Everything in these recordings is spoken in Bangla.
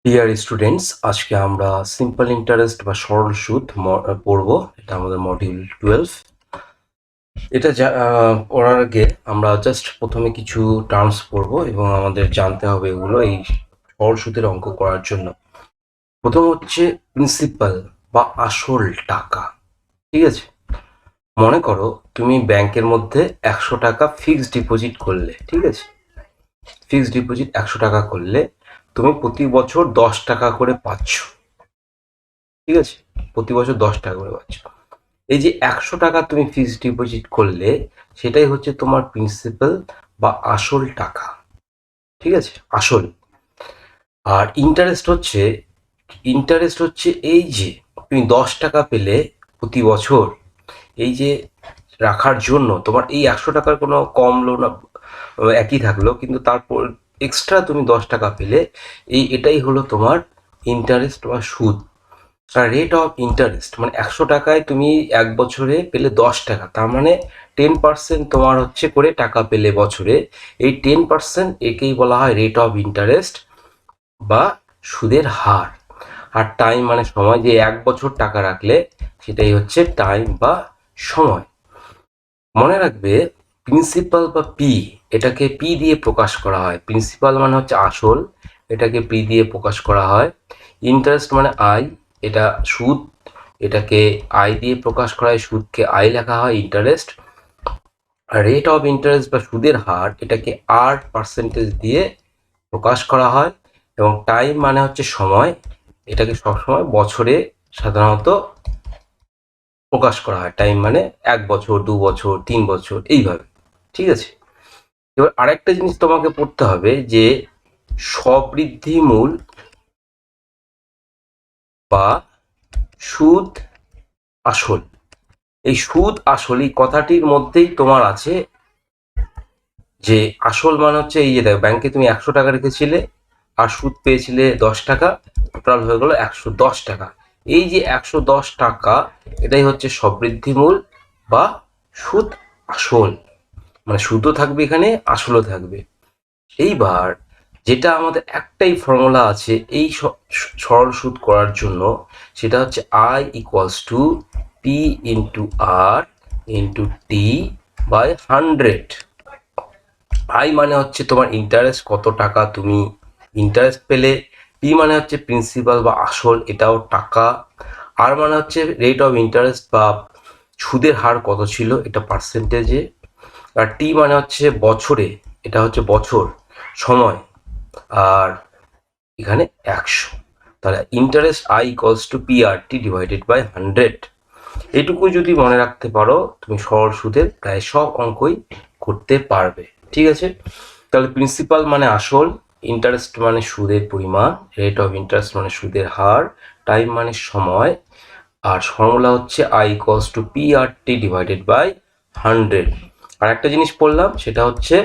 ডিয়ার স্টুডেন্টস, আজকে আমরা সিম্পল ইন্টারেস্ট বা সরল সুদ পড়বো। এটা আমাদের মডিউল 12। এটা পড়ার আগে আমরা জাস্ট প্রথমে কিছু টার্মস পড়বো এবং আমাদের জানতে হবে এগুলো এই সরল সুদের অঙ্ক করার জন্য। প্রথম হচ্ছে প্রিন্সিপাল বা আসল টাকা। ঠিক আছে, মনে করো তুমি ব্যাংকের মধ্যে 100 টাকা ফিক্সড ডিপোজিট করলে। ঠিক আছে, ফিক্সড ডিপোজিট 100 টাকা করলে তুমি প্রতি বছর 10 টাকা করে পাচ্ছ। ঠিক আছে, প্রতি বছর 10 টাকা করে পাচ্ছ। এই যে 100 টাকা তুমি ফিক্সড ডিপোজিট করলে, সেটাই হচ্ছে তোমার প্রিন্সিপাল বা আসল টাকা। ঠিক আছে, আসল। আর ইন্টারেস্ট হচ্ছে এই যে তুমি 10 টাকা পেলে প্রতি বছর, এই যে রাখার জন্য তোমার এই 100 টাকার কোনো কমলো না, একই থাকলো, কিন্তু তারপর এক্সট্রা তুমি 10 টাকা পেলে, এটাই হলো তোমার ইন্টারেস্ট বা সুদ। রেট অফ ইন্টারেস্ট মানে 100 টাকায় তুমি এক বছরে পেলে 10 টাকা, তার মানে 10% তোমার হচ্ছে করে টাকা পেলে বছরে। এই 10% একেই বলা হয় রেট অফ ইন্টারেস্ট বা সুদের হার। আর টাইম মানে সময়, যে এক বছর টাকা রাখলে সেটাই হচ্ছে টাইম বা সময়। মনে রাখবে, প্রিন্সিপাল বা পি, এটাকে পি দিয়ে প্রকাশ করা হয়। প্রিন্সিপাল মানে হচ্ছে আসল, এটাকে পি দিয়ে প্রকাশ করা হয়। ইন্টারেস্ট মানে আই, এটা সুদ, এটাকে আই দিয়ে প্রকাশ করা হয়, সুদকে আই লেখা হয় ইন্টারেস্ট। আর রেট অফ ইন্টারেস্ট বা সুদের হার, এটাকে আর পার্সেন্টেজ দিয়ে প্রকাশ করা হয়। এবং টাইম মানে হচ্ছে সময়, এটাকে সবসময় বছরে সাধারণত প্রকাশ করা হয়। টাইম মানে 1 বছর, 2 বছর, 3 বছর, এইভাবে। ঠিক আছে, এবার আরেকটা জিনিস তোমাকে পড়তে হবে যে স্ববৃদ্ধি মূল বা সুদ আসল। এই সুদ আসল এই কথাটির মধ্যেই তোমার আছে যে আসল মানে হচ্ছে এই যে দেখো, ব্যাংকে তুমি 100 টাকা রেখেছিলে আর সুদ পেয়েছিলে 10 টাকা, টোটাল হয়ে গেল 110 টাকা। এই যে 110 টাকা, এটাই হচ্ছে স্ববৃদ্ধি মূল বা সুদ আসল। মানে সুদও থাকবে এখানে, আসলও থাকবে। এইবার যেটা আমাদের একটাই ফর্মুলা আছে এই সরল সুদ করার জন্য, সেটা হচ্ছে I equals to P into R into T by 100। I মানে হচ্ছে তোমার ইন্টারেস্ট, কত টাকা তুমি ইন্টারেস্ট পেলে। পি মানে হচ্ছে প্রিন্সিপাল বা আসল, এটাও টাকা। আর মানে হচ্ছে রেট অফ ইন্টারেস্ট বা সুদের হার কত ছিল, এটা পার্সেন্টেজে। আর টি মানে হচ্ছে বছরে, এটা হচ্ছে বছর, সময়। আর এখানে 100। তাহলে interest I equals to P R T divided by 100। এটুকু যদি মনে রাখতে পারো, তুমি সরল সুদের প্রায় সব অঙ্কই করতে পারবে। ঠিক আছে, তাহলে প্রিন্সিপাল মানে আসল, ইন্টারেস্ট মানে সুদের পরিমাণ, রেট অফ ইন্টারেস্ট মানে সুদের হার, টাইম মানে সময়। আর ফর্মুলা হচ্ছে I equals to P R T divided by 100। আর একটা জিনিস পড়লাম, সেটা হচ্ছে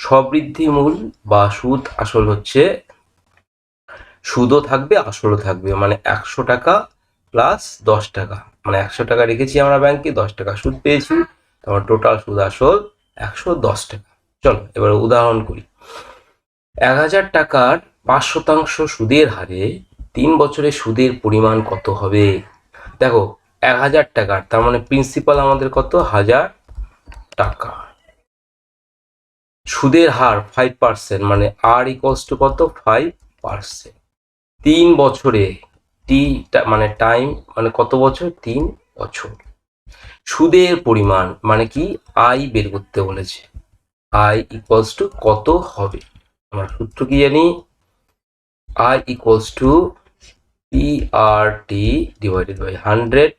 স্ববৃদ্ধি মূল বা সুদ আসল হচ্ছে সুদও থাকবে আসলও থাকবে। মানে 100 টাকা প্লাস 10 টাকা, মানে 100 টাকা রেখেছি আমরা ব্যাংকে, 10 টাকা সুদ পেয়েছি, তোমার টোটাল সুদ আসল 110 টাকা। চলো এবার উদাহরণ করি। 1000 টাকার 5% সুদের হারে 3 বছরে সুদের পরিমাণ কত হবে? দেখো, 1000 টাকার, তার মানে প্রিন্সিপাল আমাদের কত, 1000 টাকা। সুদের হার 5%, মানে আর ইকুয়ালস টু কত, 5%। 3 বছরে, টি মানে টাইম মানে কত বছর, 3 বছর। সুদের পরিমাণ মানে কি, আই বের করতে বলেছে। আই ইকুয়ালস টু কত হবে, আমরা সূত্র কি জানি, I equals to P R T divided by 100।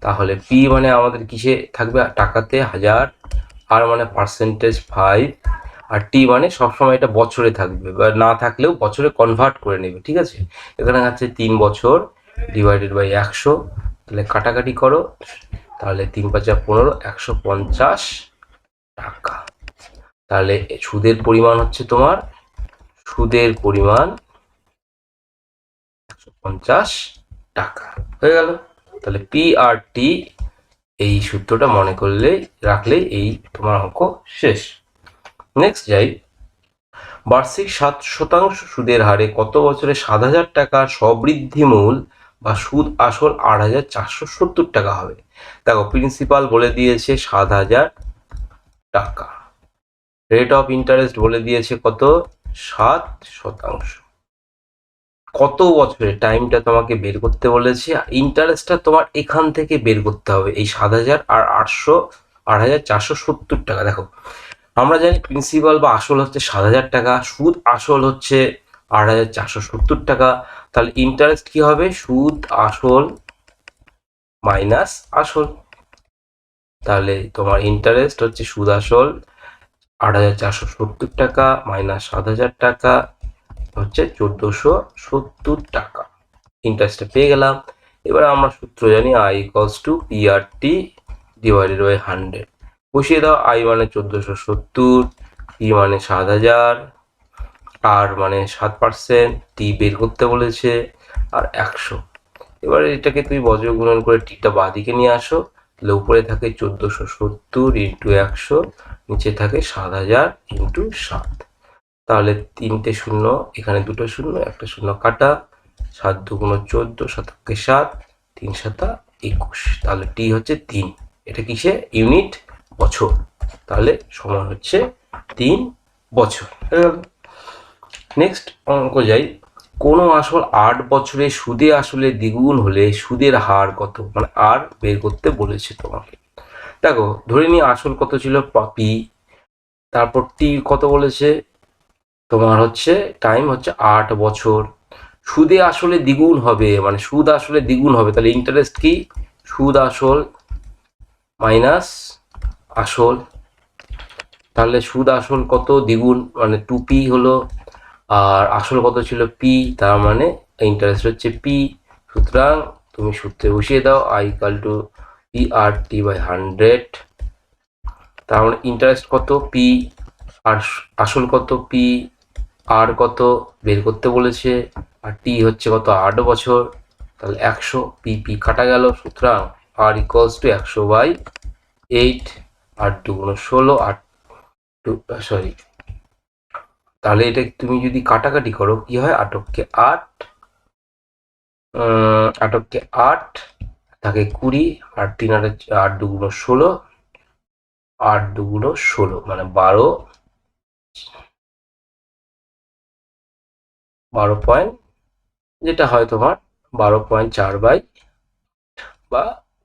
তাহলে পি মানে আমাদের কিসে থাকবে, টাকাতে 1000, আর মানে পার্সেন্টেজ 5, আর টি মানে সবসময় এটা বছরে থাকবে, বা না থাকলেও বছরে কনভার্ট করে নেবে। ঠিক আছে, এখানে আছে 3 বছর ডিভাইডেড বাই 100। তাহলে কাটাকাটি করো, তাহলে 3×5=15, 150 টাকা। তাহলে সুদের পরিমাণ হচ্ছে তোমার, সুদের পরিমাণ 150 টাকা হয়ে গেল। তাহলে পি আর টি, এই সূত্রটা মনে করলে রাখলে এই তোমার অঙ্ক শেষ। নেক্সট যাই, বার্ষিক 7% সুদের হারে কত বছরে 7,000 টাকার সবৃদ্ধি মূল বা সুদ আসল 8,470 টাকা হবে। দেখো প্রিন্সিপাল বলে দিয়েছে 7,000 টাকা, রেট অফ ইন্টারেস্ট বলে দিয়েছে কত 7%। কত বছরে টাইমটা তোমাকে বের করতে বলেছে, ইন্টারেস্টটা তোমার এখান থেকে বের করতে হবে এই 7,000 আর 8,470 টাকা। দেখো আমরা জানি প্রিন্সিপাল বা আসল হচ্ছে 7,000 টাকা, সুদ আসল হচ্ছে 8,470 টাকা। তাহলে ইন্টারেস্ট কি হবে, সুদ আসল মাইনাস আসল। তাহলে তোমার ইন্টারেস্ট হচ্ছে সুদ আসল 8,470 টাকা মাইনাস 7,000 টাকা হচ্ছে 1,470 টাকা। ইন্টারেস্টটা পেয়ে গেলাম। এবার আমরা সূত্র জানি I equals to P R T divided by 100। বসিয়ে দাও, আই মানে 1,470, পি মানে 7,000, আর মানে 7%, টি বের করতে বলেছে, আর 100। এবারে এটাকে তুমি বজ্র গুণন করে টিটা বাঁদিকে নিয়ে আসো, তাহলে উপরে থাকে 1,470 ইন্টু 100, নিচে থাকে 7,000 ইন্টু 7। তাহলে 3টে শূন্য, এখানে 2টো শূন্য, একটা শূন্য কাটা, 7 2 14, 7 7, 3 7 21। তাহলে টি হচ্ছে 3। এটা কিসে ইউনিট বছর, তাহলে সমান হচ্ছে 3 বছর। নেক্সট অঙ্ক যাই। কোনো আসল 8 বছরে সুদে আসলে দ্বিগুণ হলে সুদের হার কত, মানে আর বের করতে বলেছে তোমাকে। দেখো ধরে নিই আসল কত ছিল পি, তারপর টি কত বলেছে তোমার হচ্ছে টাইম হচ্ছে 8 বছর, সুদে আসলে দ্বিগুণ হবে, মানে সুদ আসলে দ্বিগুণ হবে। তাহলে ইন্টারেস্ট কি, সুদ আসল মাইনাস আসল। তাহলে সুদ আসল কত দ্বিগুণ, মানে 2p হলো, আর আসল কত ছিল পি, তার মানে ইন্টারেস্ট হচ্ছে পি। সুতরাং তুমি সূত্রে বসিয়ে দাও I equal to P R T by 100। তার মানে ইন্টারেস্ট কত পি, আর আসল কত পি, আর কত বের করতে বলেছে, আর টি হচ্ছে কত 8 বছর। তাহলে 100, পি পি কাটা গেল, সুতরাং আর ইকুয়ালস টু 100/8, 8 2 16, 8 2 সরি, তাহলে এটা তুমি যদি কাটাকাটি করো কি হয়, 8কে 8, 8কে 8 থাকে 20, আর 3 8 2 16, 8 2 16 মানে 12 পয়েন্ট, যেটা হয় তোমার 12.4 বাই বা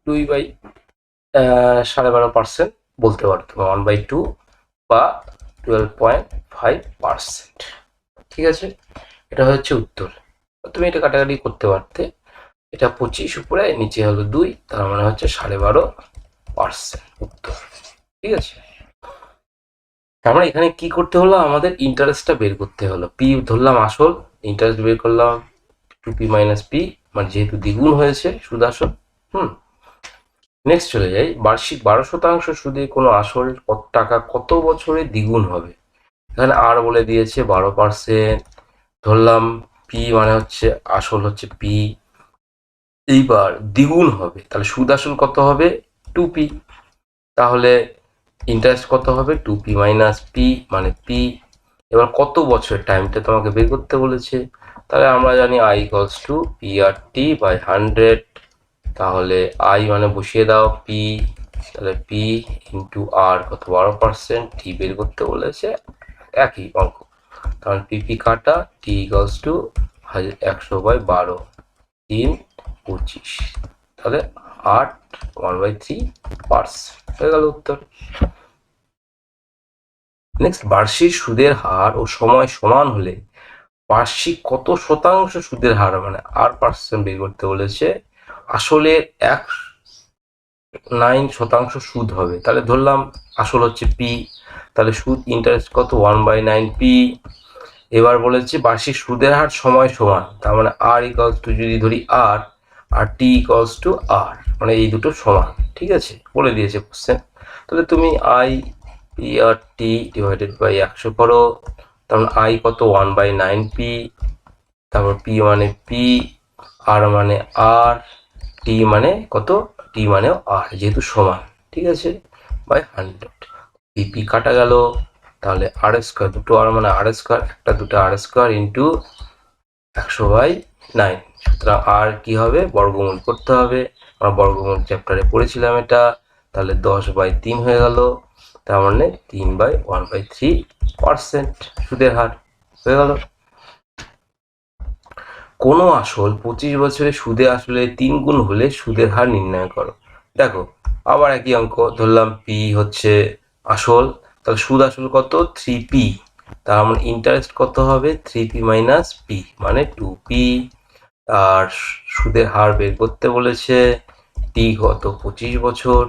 2/12.5% বলতে পারো তুমি, 1/2 বা 12.5%। ঠিক আছে, এটা হচ্ছে উত্তর। তুমি এটা কাটাকাটি করতে পারতে, এটা 25 উপরে নিচে হলো 2, তার মানে হচ্ছে 12.5% উত্তর। ঠিক আছে, তার মানে এখানে কি করতে হলো, আমাদের ইন্টারেস্টটা বের করতে হলো। পি ধরলাম আসল, ইন্টারেস্ট বের করলাম 2p মাইনাস পি, মানে যেহেতু দ্বিগুণ হয়েছে সুদ আসল। নেক্সট চলে যাই, বার্ষিক 12% সুদে কোনো আসল টাকা কত বছরে দ্বিগুণ হবে। এখানে আর বলে দিয়েছে 12%, ধরলাম পি মানে হচ্ছে আসল হচ্ছে পি, এইবার দ্বিগুণ হবে, তাহলে সুদ আসল কত হবে 2p, তাহলে ইন্টারেস্ট কত হবে 2p মাইনাস পি মানে পি। এবার কত বছরের টাইমটা তোমাকে বের করতে বলেছে, তাহলে আমরা জানি I equals to P R T by 100। তাহলে আই মানে বসিয়ে দাও পি, তাহলে পি ইন্টু আর কত 12%, টি বের করতে বলেছে, একই অঙ্ক। তাহলে পিপি কাটা, টি ইকুয়ালস টু 100/12, 3 25, তাহলে 8 1/3% হয়ে গেল উত্তর। নেক্সট, বার্ষিক সুদের হার ও সময় সমান হলে বার্ষিক কত শতাংশ সুদের হার, মানে আর পার্সেন্ট বের করতে বলেছে, আসলে 9% সুদ হবে। তাহলে ধরলাম আসল হচ্ছে পি, তাহলে সুদ ইন্টারেস্ট কত 1/9p। এবার বলেছে বার্ষিক সুদের হার সময় সমান, তার মানে আর ইকুয়ালস টু যদি ধরি আর, আর টি ইকুয়ালস টু আর, মানে এই দুটো সমান। ঠিক আছে, বলে দিয়েছে কোশ্চেন। তাহলে তুমি I P R T divided by 100 করো, তাহলে আই কত 1/9p, তারপর পি মানে পি, আর মানে আর, টি মানে কত, টি মানে আর, যেহেতু সমান। ঠিক আছে, বাই 100, পিপি কাটা গেল, তাহলে আর স্কোয়ার, দুটো আর মানে আর স্কোয়ার, একটা দুটো আর স্কোয়ার ইন্টু 100/9। সুতরাং আর কি হবে, বর্গমূল করতে হবে, আমরা বর্গমূল চ্যাপ্টারে পড়েছিলাম এটা। তাহলে 10/3 হয়ে গেল, তার মানে 3/1/3% সুদের হার হয়ে গেল। কোনো আসল 25 বছরে সুদে আসলে 3 গুণ হলে সুদের হার নির্ণয় করো। দেখো আবার একই অঙ্ক ধরলাম, পি হচ্ছে আসল, তাহলে সুদ আসল কত 3p, তার মানে ইন্টারেস্ট কত হবে 3p মাইনাস পি মানে 2p। আর সুদের হার বের করতে বলেছে, টি কত 25 বছর,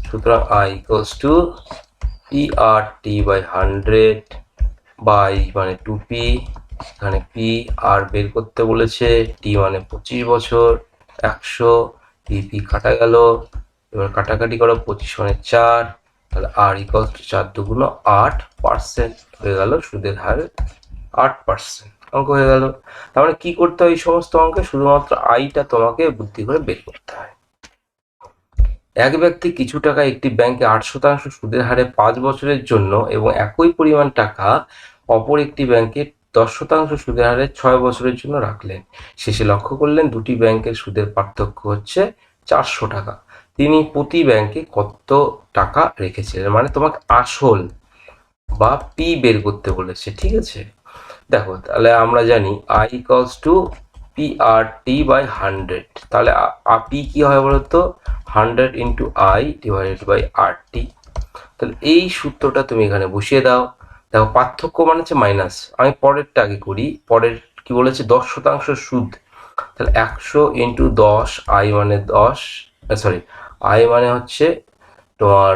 সুতরাং I equals to P R T by 100 by মানে 2p, এখানে পি আর বের করতে বলেছে, টি মানে 25 বছর, 100, পি কাটা গেল, এবার কাটাকাটি করো, 25 মানে 4, তাহলে আর ইকুয়ালস টু 4 দুগুণ 8% হয়ে গেল, সুদের হার 8% অঙ্ক হয়ে গেল। তার মানে কি করতে হয় এই সমস্ত অঙ্কে, শুধুমাত্র আইটা তোমাকে বুদ্ধি করে বের করতে হয়। এক ব্যক্তি কিছু টাকা একটি ব্যাংকে 8% সুদের হারে 5 বছরের জন্য এবং একই পরিমাণ টাকা অপর একটি ব্যাংকে 10% সুদের হারে 6 বছরের জন্য রাখলেন। শেষে লক্ষ্য করলেন দুটি ব্যাংকের সুদের পার্থক্য হচ্ছে 400 টাকা। তিনি প্রতি ব্যাংকে কত টাকা রেখেছিলেন, মানে তোমাকে আসল বা পি বের করতে বলেছে, ঠিক আছে। দেখো তাহলে আমরা জানি I equals to P R T by 100, তাহলে পি কি হয় বলতো 100 into I divided by R T. তাহলে এই সূত্রটা তুমি এখানে বসিয়ে দাও। দেখো পার্থক্য মানে হচ্ছে মাইনাস, আমি পরেরটা আগে করি। পরের কি বলেছে 10% সুদ, তাহলে 100 ইন্টু 10, আই মানে 10, সরি আই মানে হচ্ছে তোমার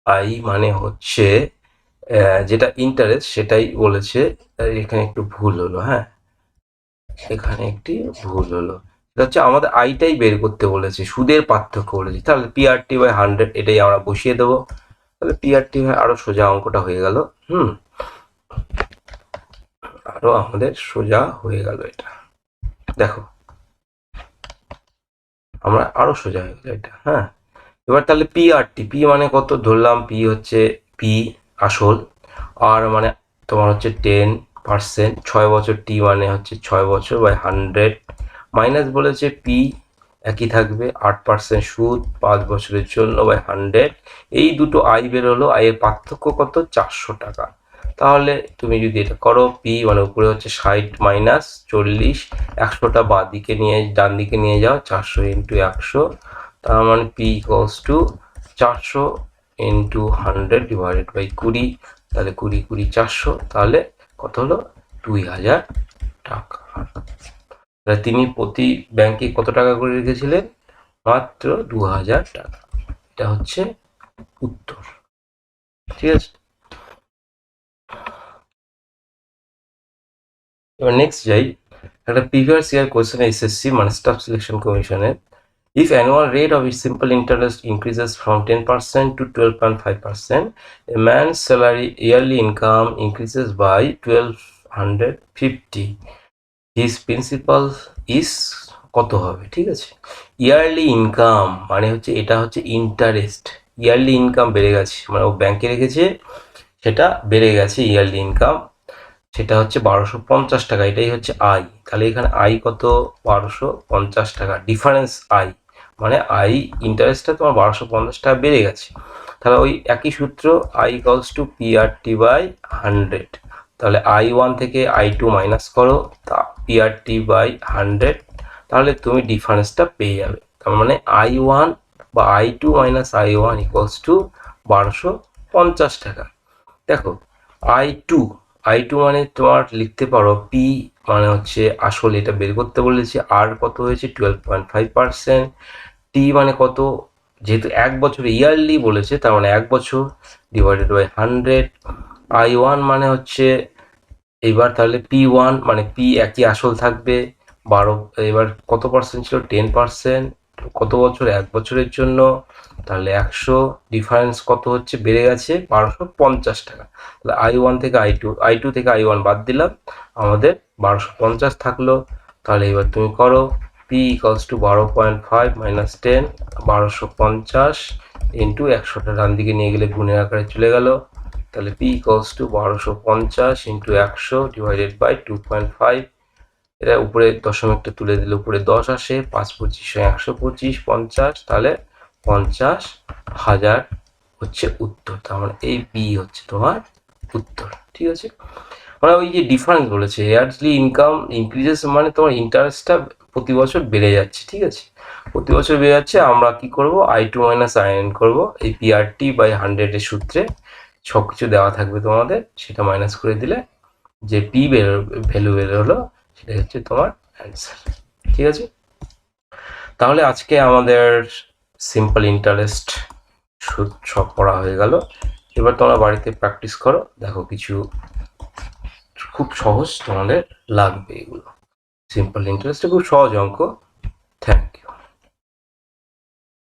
আই মানে হচ্ছে যেটা ইন্টারেস্ট সেটাই বলেছে, এখানে একটু ভুল হলো, হ্যাঁ এখানে একটি ভুল হলো, এটা হচ্ছে আমাদের আইটাই বের করতে বলেছে, সুদের পার্থক্য বলেছে। তাহলে পিআরটি বাই 100 এটাই আমরা বসিয়ে দেবো, তাহলে পিআরটি বাই আরো সোজা অঙ্কটা হয়ে গেল। আরো আমাদের সোজা হয়ে গেল এটা, দেখো আমরা আরো সোজা হয়ে গেল এটা, হ্যাঁ। এবার তাহলে পিআরটি, পি মানে কত ধরলাম, পি হচ্ছে পি আসল, আর মানে তোমার হচ্ছে 10%, 6 বছর, টি মানে হচ্ছে 6 বছর বাই 100, মাইনাস বলেছে পি একই থাকবে 8% সুদ 5 বছরের জন্য বাই 100। এই দুটো আই বের হলো, আয়ের পার্থক্য কত 400 টাকা। তাহলে তুমি যদি এটা করো, পি মানে উপরে হচ্ছে 60 মাইনাস 40, 100টা বাঁ দিকে নিয়ে ডান দিকে নিয়ে যাও, 400 ইন্টু 100, তার মানে P equals to 400 into 100 divided by 20, তাহলে 20 20 400, তাহলে কত হলো 2000 টাকা। তাহলে তিনি প্রতি ব্যাংকে কত টাকা করে রেখেছিলেন, মাত্র 2000 টাকা। এটা হচ্ছে উত্তর, ঠিক আছে। এবার নেক্সট যাই, একটা প্রিভিয়াস ইয়ার কোয়েশ্চেন এসএসসি মানে স্টাফ সিলেকশন কমিশনের, if annual rate of its simple interest increases from 10% to 12.5%, a man's salary yearly income increases by 1250, his principal is কত হবে, ঠিক আছে। ইয়ারলি ইনকাম মানে হচ্ছে এটা হচ্ছে ইন্টারেস্ট, ইয়ারলি ইনকাম বেড়ে গেছে, মানে ও ব্যাংকে রেখেছে সেটা বেড়ে গেছে, ইয়ারলি ইনকাম সেটা হচ্ছে 1250 টাকা, এটাই হচ্ছে আই। তাহলে এখানে আই কত 1250 টাকা, ডিফারেন্স আই মানে আই ইন্টারেস্টটা তোমার 1250 টাকা বেড়ে গেছে। তাহলে ওই একই সূত্র, I equals to P R T by 100, তাহলে I1 থেকে I2 মাইনাস করো, তা পিআরটি বাই 100, তাহলে তুমি ডিফারেন্সটা পেয়ে যাবে। তার মানে I1 বা I2 minus I1 equals to 1250 টাকা। দেখো I2 মানে তোমার লিখতে পারো পি মানে হচ্ছে আসল, এটা বের করতে বলেছি, আর কত হয়েছে 12.5%, টি মানে কত, যেহেতু 1 বছরে ইয়ারলি বলেছে তার মানে 1 বছর ডিভাইডেড বাই 100, I1 মানে হচ্ছে এবার তাহলে P1 মানে পি একই আসল থাকবে 12, এবার কত পার্সেন্ট ছিল 10%, কত বছর 1 বছরের জন্য, তাহলে 100, ডিফারেন্স কত হচ্ছে বেড়ে গেছে 1250 টাকা। তাহলে I1 থেকে I2 থেকে I1 বাদ দিলাম, আমাদের 1250 থাকলো। তাহলে এবার তুমি করো, P equals to 12.5 minus 10, 1250 into 100টা ডান দিকে নিয়ে গেলে গুণের আকারে চলে গেল, তাহলে P equals to 1250 into 100 divided by 2.5। এটা উপরে দশমিকটা তুলে দিলে উপরে 10 আসে, 5 25 125 50, তাহলে 50,000 হচ্ছে উত্তর। তার মানে এই বি হচ্ছে তোমার উত্তর। ঠিক আছে, মানে ওই যে ডিফারেন্স বলেছে, ইয়ারলি ইনকাম ইনক্রিজেস মানে তোমার ইন্টারেস্টটা প্রতি বছর বেড়ে যাচ্ছে। ঠিক আছে, প্রতি বছর বেড়ে যাচ্ছে। আমরা কি করব, I2 মাইনাস IN করবো, এই PRT বাই 100 এর সূত্রে সব কিছু দেওয়া থাকবে তোমাদের, সেটা মাইনাস করে দিলে যে পি ভ্যালু বেরোলো সেটা হচ্ছে তোমার অ্যান্সার। ঠিক আছে, তাহলে আজকে আমাদের সিম্পল ইন্টারেস্ট সুদ সব পড়া হয়ে গেল। এবার তোমরা বাড়িতে প্র্যাকটিস করো, দেখো কিছু খুব সহজ তোমাদের লাগবে এগুলো। সিম্পল ইন্টারেস্ট খুব সহজ অঙ্ক। Thank you.